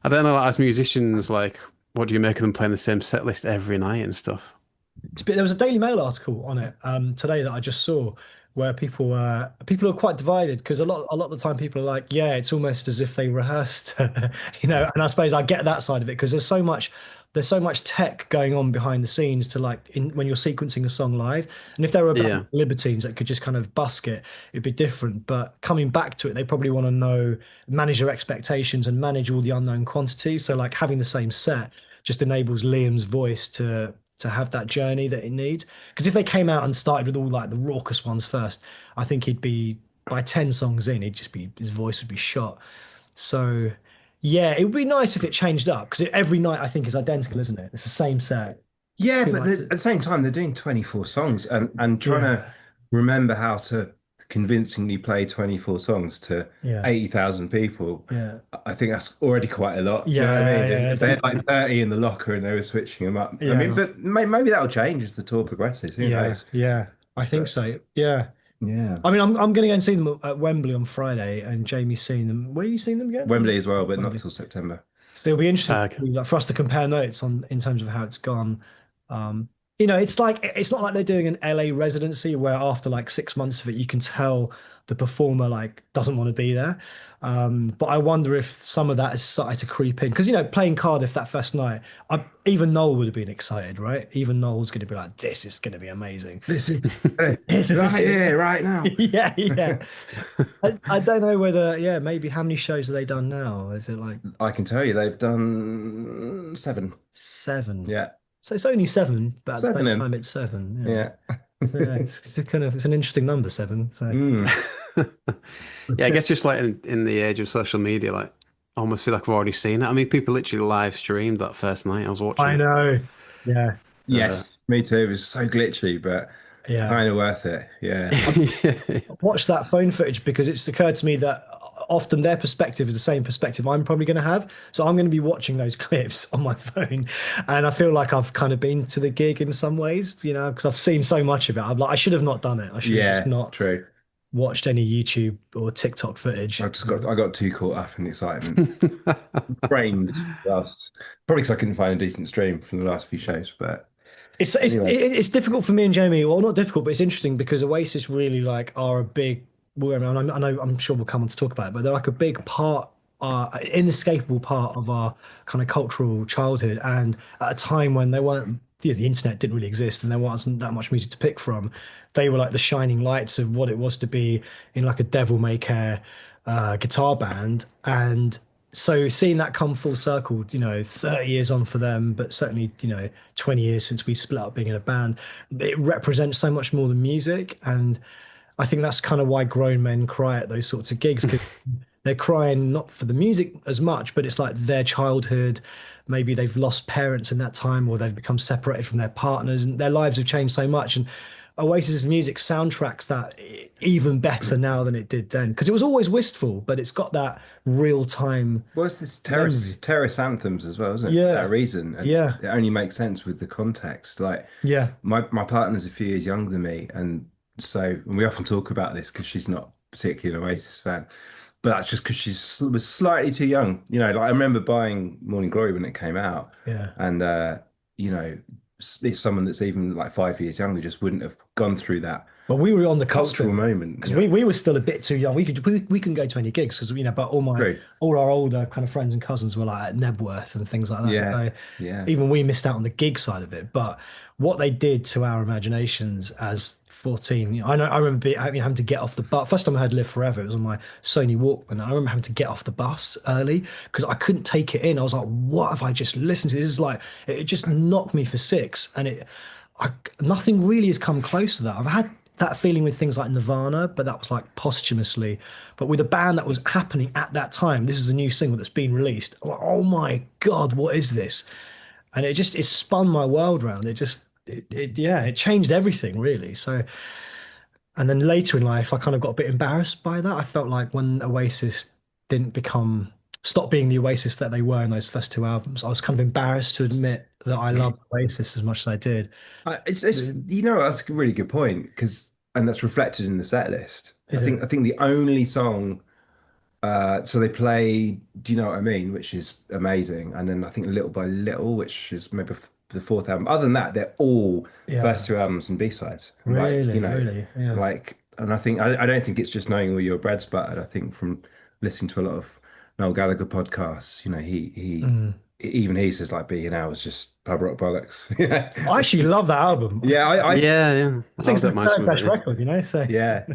I don't know, like, as musicians, like, what do you make of them playing the same set list every night and stuff? There was a Daily Mail article on it today that I just saw where people are quite divided because a lot of the time people are like, yeah, it's almost as if they rehearsed, And I suppose I get that side of it because there's so much tech going on behind the scenes to like when you're sequencing a song live, and if there were a band Yeah, like Libertines that could just kind of busk it, it'd be different. But coming back to it, they probably want to know, manage their expectations and manage all the unknown quantities. So like having the same set just enables Liam's voice to have that journey that it needs. Because if they came out and started with all like the raucous ones first, I think he'd be by 10 songs in, he'd just be his voice would be shot. So yeah, it would be nice if it changed up because every night I think is identical, isn't it? It's the same set. Yeah, Be but nice at to- the same time, they're doing 24 songs and trying to yeah, remember how to convincingly play 24 songs to yeah, 80,000 people. yeah, I think that's already quite a lot. You know what I yeah, mean? yeah, If they had like 30 in the locker and they were switching them up, I mean, yeah, but maybe that'll change as the tour progresses. Who yeah, knows? yeah. I think But so. Yeah. yeah, I mean, I'm going to go and see them at Wembley on Friday, and Jamie's seeing them. Where are you seeing them again? Wembley as well, but not Wembley. till September. So it'll be interesting okay. like, for us to compare notes on in terms of how it's gone. It's not like they're doing an LA residency where after like 6 months of it, you can tell the performer like doesn't want to be there. But I wonder if some of that has started to creep in because playing Cardiff that first night, even Noel would have been excited, right? Even Noel's going to be like, "This is going to be amazing." This is This is right here, right now. yeah, yeah. I don't know whether, yeah, maybe how many shows have they done now? Is it like I can tell you they've done seven. seven? Yeah, So it's only seven, but at the seven same in. time it's seven. Yeah. Yeah, yeah. It's a kind of it's an interesting number, seven. So Mm. Yeah, I guess just like in the age of social media, like, I almost feel like I've already seen it. I mean, people literally live streamed that first night I was watching I it. know. Yeah, Uh, Yes, me too. It was so glitchy, but yeah. kind of worth it. Yeah. I've watched that phone footage because it's occurred to me that often their perspective is the same perspective I'm probably going to have. So I'm going to be watching those clips on my phone, and I feel like I've kind of been to the gig in some ways, because I've seen so much of it. I'm like, I should have not done it. I should have just Yeah, not true. watched any YouTube or TikTok footage. I got too caught up in excitement. Brains last probably because I couldn't find a decent stream from the last few shows. But anyway, It's difficult for me and Jamie. Well, not difficult, but it's interesting because Oasis really like are a big. Well, I know I'm sure we'll come on to talk about it, but they're like a big part, inescapable part of our kind of cultural childhood. And at a time when there weren't, the internet didn't really exist, and there wasn't that much music to pick from, they were like the shining lights of what it was to be in like a devil may care guitar band. And so seeing that come full circle, 30 years on for them, but certainly, 20 years since we split up being in a band, it represents so much more than music. And I think that's kind of why grown men cry at those sorts of gigs because they're crying not for the music as much, but it's like their childhood. Maybe they've lost parents in that time, or they've become separated from their partners, and their lives have changed so much. And Oasis music soundtracks that even better now than it did then, because it was always wistful, but it's got that real time what's this memory. terrace anthems as well, isn't it? For that Yeah, reason, and yeah, it only makes sense with the context. Like yeah, my partner's a few years younger than me, and we often talk about this because she's not particularly an Oasis fan. But that's just because was slightly too young. Like I remember buying Morning Glory when it came out, yeah. and you know, it's someone that's even like 5 years younger just wouldn't have gone through that Well, we were on the cusp cultural of it moment. because we were still a bit too young. We couldn't go to any gigs because but True. all our older kind of friends and cousins were like at Nebworth and things like that. Yeah, So yeah. even we missed out on the gig side of it. But what they did to our imaginations as 14, I remember having to get off the bus. First time I heard Live Forever, it was on my Sony Walkman. I remember having to get off the bus early because I couldn't take it in. I was like, what have I just listened to? This is like, it just knocked me for six. And I, nothing really has come close to that. I've had that feeling with things like Nirvana, but that was like posthumously. But with a band that was happening at that time, this is a new single that's been released. I'm like, oh my God, what is this? And it spun my world round. It changed everything really. So, and then later in life, I kind of got a bit embarrassed by that. I felt like when Oasis didn't stop being the Oasis that they were in those first two albums, I was kind of embarrassed to admit that I loved Oasis as much as I did. It's that's a really good point because and that's reflected in the set list. Is it? I think the only song So they play Do You Know What I Mean, which is amazing, and then I think Little by Little, which is maybe the fourth album. Other than that, they're all first Yeah. two albums and B-sides. Like, Really, really. Yeah. like, and I don't think it's just knowing all your bread's buttered. I think from listening to a lot of Noel Gallagher podcasts, Mm. even he says like Being Out was just pub rock bollocks. You know, I actually love that album. yeah, Yeah, yeah. I I think it's don't the mind third some of best it. record, you know. So yeah.